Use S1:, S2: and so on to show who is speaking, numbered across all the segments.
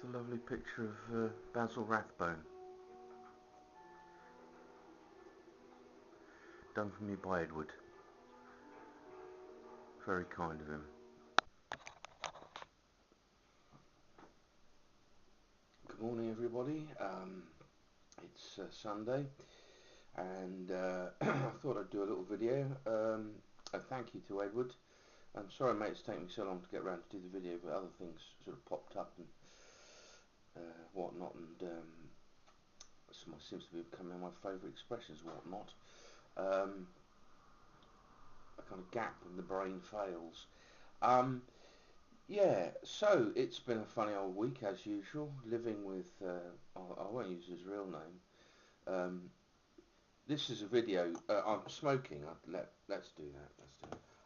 S1: Just a lovely picture of Basil Rathbone, done for me by Edward. Very kind of him. Good morning, everybody. It's Sunday, and I thought I'd do a little video. A thank you to Edward. I'm sorry, mate, it's taken me so long to get around to do the video, but other things sort of popped up and whatnot, and seems to be becoming my favourite expressions, whatnot. A kind of gap in the brain fails. Yeah, so it's been a funny old week as usual, living with, I won't use his real name. This is a video, I'm smoking, let's do that.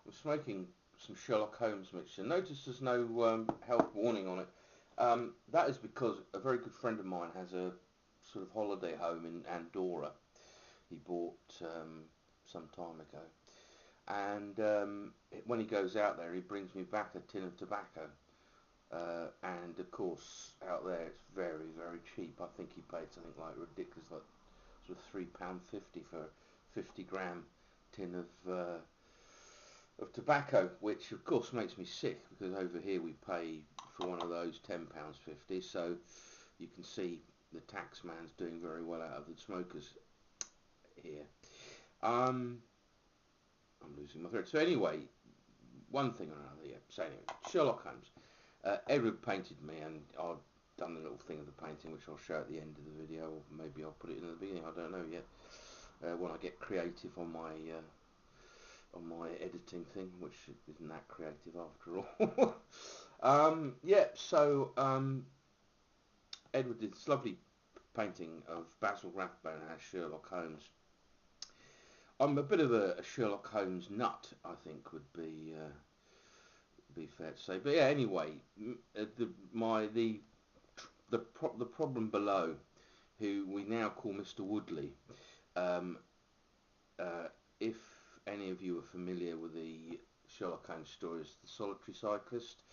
S1: I'm smoking some Sherlock Holmes mixture. Notice there's no health warning on it. That is because a very good friend of mine has a sort of holiday home in Andorra. He bought some time ago. And when he goes out there, he brings me back a tin of tobacco. And of course, out there it's very, very cheap. I think he paid something like ridiculous, like sort of £3.50 for a 50-gram tin of tobacco, which of course makes me sick because over here we pay for one of those £10.50. So you can see the tax man's doing very well out of the smokers here. I'm losing my thread. So anyway, one thing or another, yeah. So anyway, Sherlock Holmes. Edward painted me, and I've done the little thing of the painting, which I'll show at the end of the video, or maybe I'll put it in the beginning. I don't know yet. When I get creative on my editing thing, which isn't that creative after all. Yeah. So Edward did this lovely painting of Basil Rathbone as Sherlock Holmes. I'm a bit of a Sherlock Holmes nut, I think would be fair to say. But yeah, anyway, the problem below, who we now call Mr. Woodley. If any of you are familiar with the Sherlock Holmes stories, The Solitary Cyclist,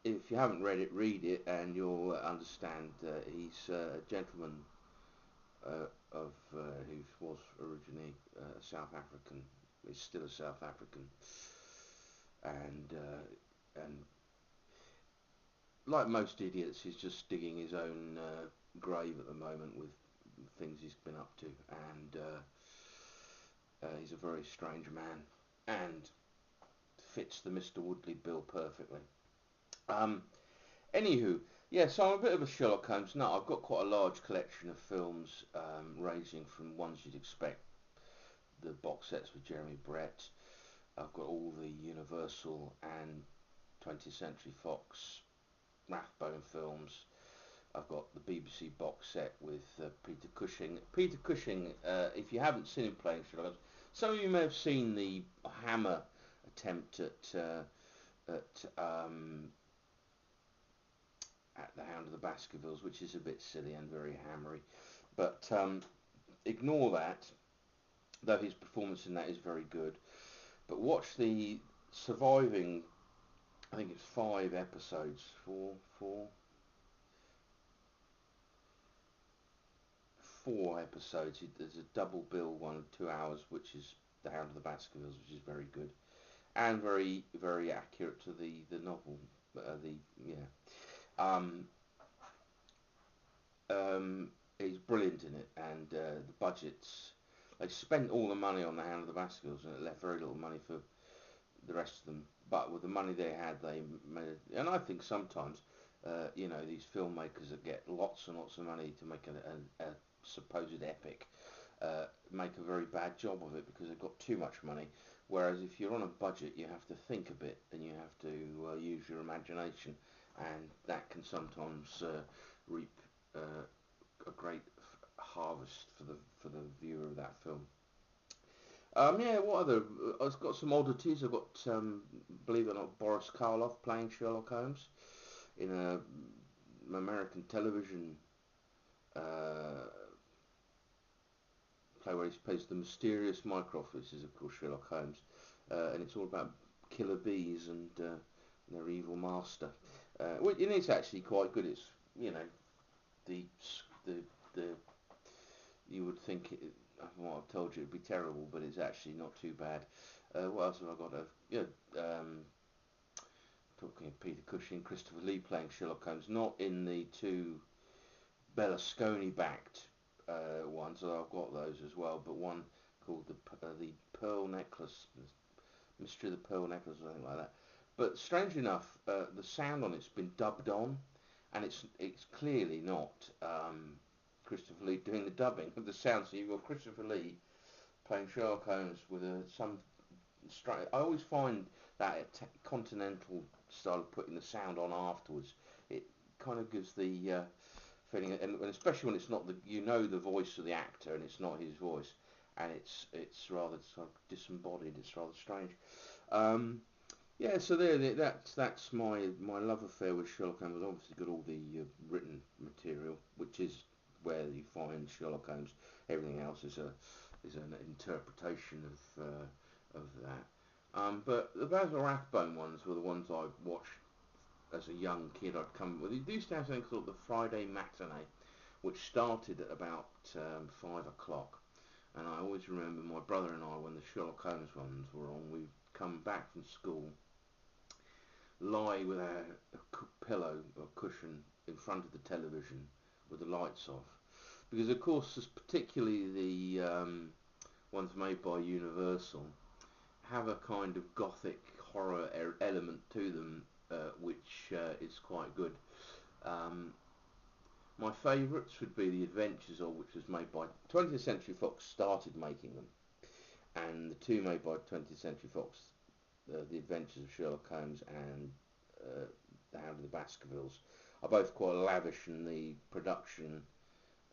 S1: if you haven't read it, read it, and you'll understand. He's a gentleman who was originally South African, is still a South African, and like most idiots, he's just digging his own grave at the moment with things he's been up to, and he's a very strange man, and fits the Mr. Woodley bill perfectly. Anywho, yeah, so I'm a bit of a Sherlock Holmes nut. I've got quite a large collection of films, ranging from ones you'd expect, the box sets with Jeremy Brett. I've got all the Universal and 20th Century Fox Rathbone films. I've got the BBC box set with Peter Cushing. Peter Cushing, if you haven't seen him playing Sherlock Holmes, some of you may have seen the Hammer attempt at The Hound of the Baskervilles, which is a bit silly and very hammery. But ignore that, though his performance in that is very good. But watch the surviving, I think it's 5 episodes, four episodes. There's a double bill one of 2 hours, which is The Hound of the Baskervilles, which is very good and very, very accurate to the novel. He's brilliant in it, and the budgets. They spent all the money on The Hound of the Baskervilles, and it left very little money for the rest of them. But with the money they had, they made it. And I think sometimes, these filmmakers that get lots and lots of money to make a supposed epic, make a very bad job of it because they've got too much money. Whereas if you're on a budget, you have to think a bit and you have to use your imagination, and that can sometimes reap a great harvest for the viewer of that film. Yeah, what other? I've got some oddities. I've got, believe it or not, Boris Karloff playing Sherlock Holmes in an American television play where he plays the mysterious Mycroft, which is of course Sherlock Holmes, and it's all about killer bees and their evil master. Well, and it's actually quite good. It's, you know, the the the you would think from what I've told you it'd be terrible, but it's actually not too bad. What else have I got? Talking of Peter Cushing, Christopher Lee playing Sherlock Holmes, not in the two Berlusconi backed ones, although I've got those as well, but one called the Pearl Necklace, Mystery of the Pearl Necklace, or something like that. But strangely enough, the sound on it's been dubbed on, and it's clearly not Christopher Lee doing the dubbing of the sound. So you've got Christopher Lee playing Sherlock Holmes with some strange. I always find that continental style of putting the sound on afterwards, it kind of gives the feeling, and especially when it's not the voice of the actor and it's not his voice, and it's rather sort of disembodied. It's rather strange. Um, yeah, so that's my love affair with Sherlock Holmes. I've obviously got all the written material, which is where you find Sherlock Holmes. Everything else is an interpretation of that. But the Basil Rathbone ones were the ones I watched as a young kid. I'd come with. They used to have something called the Friday matinee, which started at about 5 o'clock. And I always remember my brother and I, when the Sherlock Holmes ones were on, we'd come back from school, lie with a pillow or cushion in front of the television with the lights off. Because of course, particularly the ones made by Universal have a kind of gothic horror element to them, which is quite good. Um, my favourites would be The Adventures of, which was made by 20th Century Fox, started making them, and the two made by 20th Century Fox, The Adventures of Sherlock Holmes and The Hound of the Baskervilles, are both quite lavish, and the production,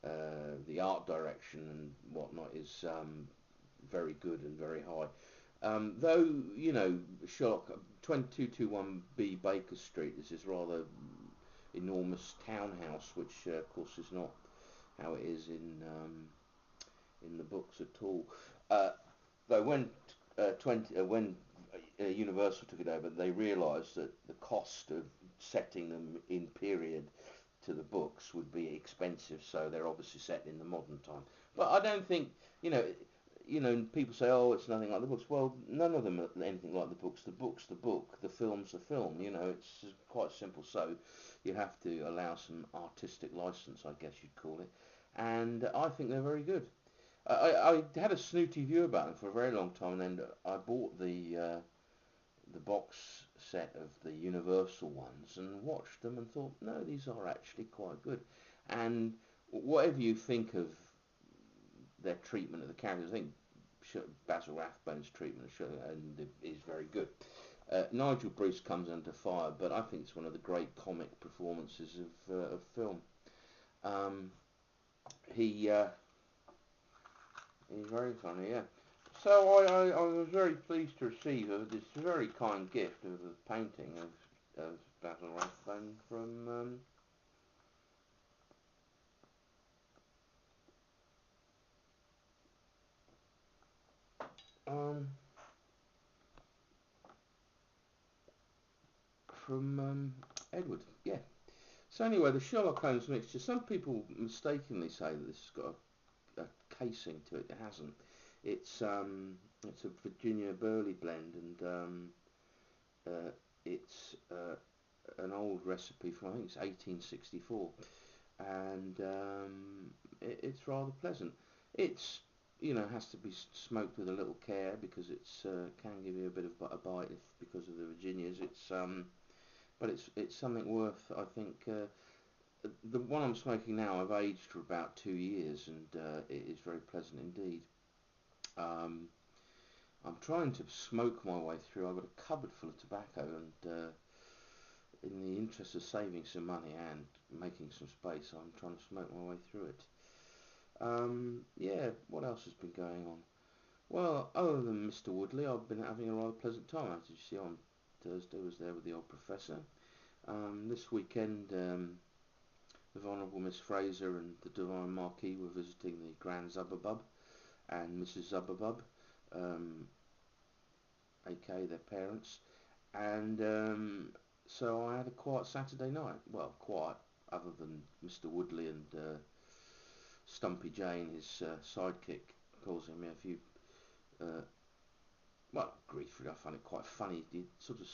S1: the art direction and whatnot is very good and very high. Though, you know, Sherlock 2221B Baker Street is this rather enormous townhouse, which of course is not how it is in the books at all. Uh, Though when Universal took it over, they realised that the cost of setting them in period to the books would be expensive, so they're obviously set in the modern time. But I don't think, you know, people say, oh, it's nothing like the books. Well, none of them are anything like the books. The book's the book, the film's the film. You know, it's quite simple. So you have to allow some artistic license, I guess you'd call it. And I think they're very good. I had a snooty view about them for a very long time, and then I bought the box set of the Universal ones and watched them and thought, no, these are actually quite good. And whatever you think of their treatment of the characters, I think Basil Rathbone's treatment of Sherlock is very good. Nigel Bruce comes under fire, but I think it's one of the great comic performances of film. Um, he he's very funny, yeah. So I was very pleased to receive this very kind gift of a painting of Basil Rathbone um, Edward. Yeah. So anyway, the Sherlock Holmes mixture. Some people mistakenly say that this has got a casing to it. It hasn't. It's a Virginia Burley blend, and it's an old recipe from, I think it's 1864, and it's rather pleasant. It's, has to be smoked with a little care, because it's can give you a bit of a bite because of the Virginias. But it's something worth, I think. The one I'm smoking now, I've aged for about 2 years, and it is very pleasant indeed. Um, I'm trying to smoke my way through. I've got a cupboard full of tobacco, and in the interest of saving some money and making some space, I'm trying to smoke my way through it. Yeah, what else has been going on? Well, other than Mr. Woodley, I've been having a rather pleasant time. As you see, on Thursday I was there with the old professor. This weekend, the Venerable Miss Fraser and the Divine Marquis were visiting the Grand Zubbabub and Mrs. Zubbabub, aka their parents. And So I had a quiet Saturday night. Well, quiet, other than Mr. Woodley and Stumpy Jane, his sidekick, causing me a few, uh, well, grief. I find it quite funny. He sort of,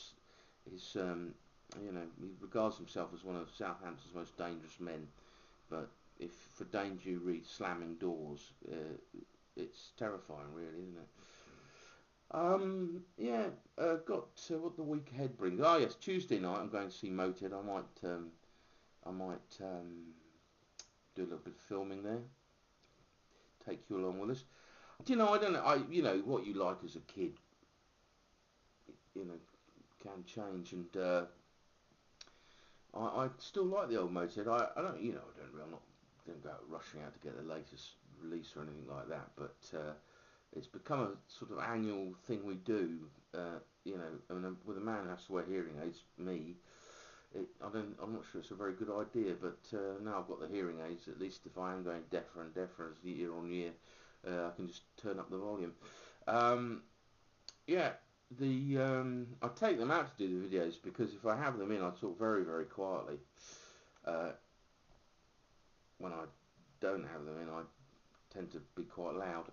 S1: his, he regards himself as one of Southampton's most dangerous men. But if for danger you read slamming doors, it's terrifying, really, isn't it? Yeah, got what the week ahead brings. Oh yes, Tuesday night I'm going to see Moted. I might do a little bit of filming there. Take you along with us. Do you know? I don't know. What you like as a kid, you know, can change. And I still like the old Motorhead. I don't, I'm not, don't go out rushing out to get the latest release or anything like that. But it's become a sort of annual thing we do. And with a man who has to wear hearing aids, me, I'm not sure it's a very good idea. But now I've got the hearing aids. At least if I am going deafer and deafer as year on year, I can just turn up the volume. Um, yeah, I take them out to do the videos because if I have them in, I talk very, very quietly. Uh, when I don't have them in, I tend to be quite loud.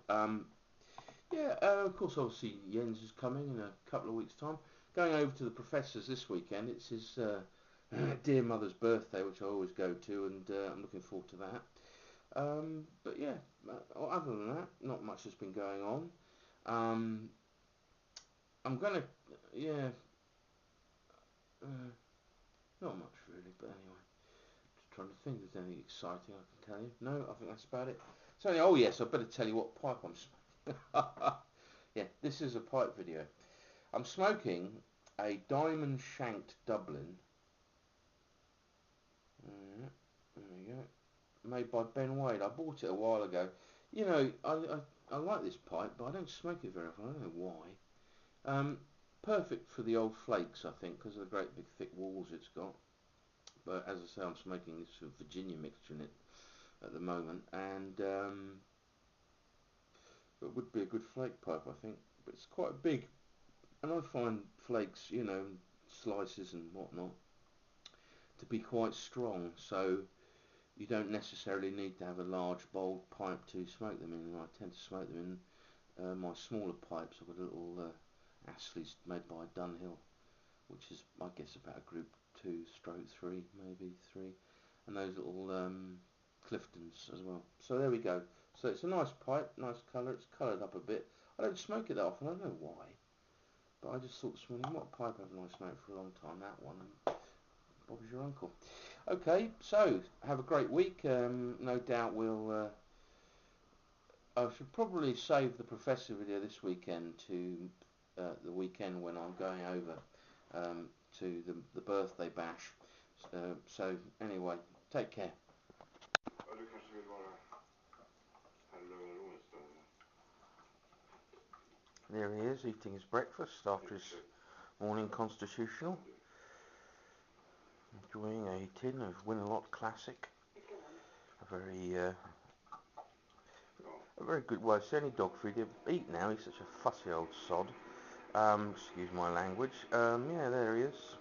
S1: Of course, obviously Jens is coming in a couple of weeks' time. Going over to the professor's this weekend. It's his dear mother's birthday, which I always go to, and I'm looking forward to that. But yeah, other than that, not much has been going on. Um, I'm gonna, yeah, uh, not much really, but anyway. Just trying to think if there's anything exciting I can tell you. No, I think that's about it. So, oh yes, I better tell you what pipe I'm smoking. Yeah, this is a pipe video. I'm smoking a diamond shanked Dublin. There we go. Made by Ben Wade. I bought it a while ago. I like this pipe, but I don't smoke it very often. I don't know why. Perfect for the old flakes, I think, because of the great big thick walls it's got. But as I say, I'm smoking this sort of Virginia mixture in it at the moment, and it would be a good flake pipe, I think. But it's quite big, and I find flakes, slices and whatnot, to be quite strong. So you don't necessarily need to have a large, bold pipe to smoke them in. And I tend to smoke them in my smaller pipes. I've got a little Astley's made by Dunhill, which is, I guess, about a group 2/3, maybe 3, and those little Cliftons as well. So there we go. So it's a nice pipe, nice colour. It's coloured up a bit. I don't smoke it that often. I don't know why, but I just thought this morning, what pipe haven't I smoked for a long time? That one. Bob's your uncle. Okay, so have a great week. No doubt I should probably save the professor video this weekend to the weekend when I'm going over to the birthday bash. So anyway, take care. There he is, eating his breakfast after his morning constitutional. Enjoying a tin of Winalot Classic. A very good, well, it's the only dog food he'll eat now. He's such a fussy old sod. Excuse my language. Yeah, there he is.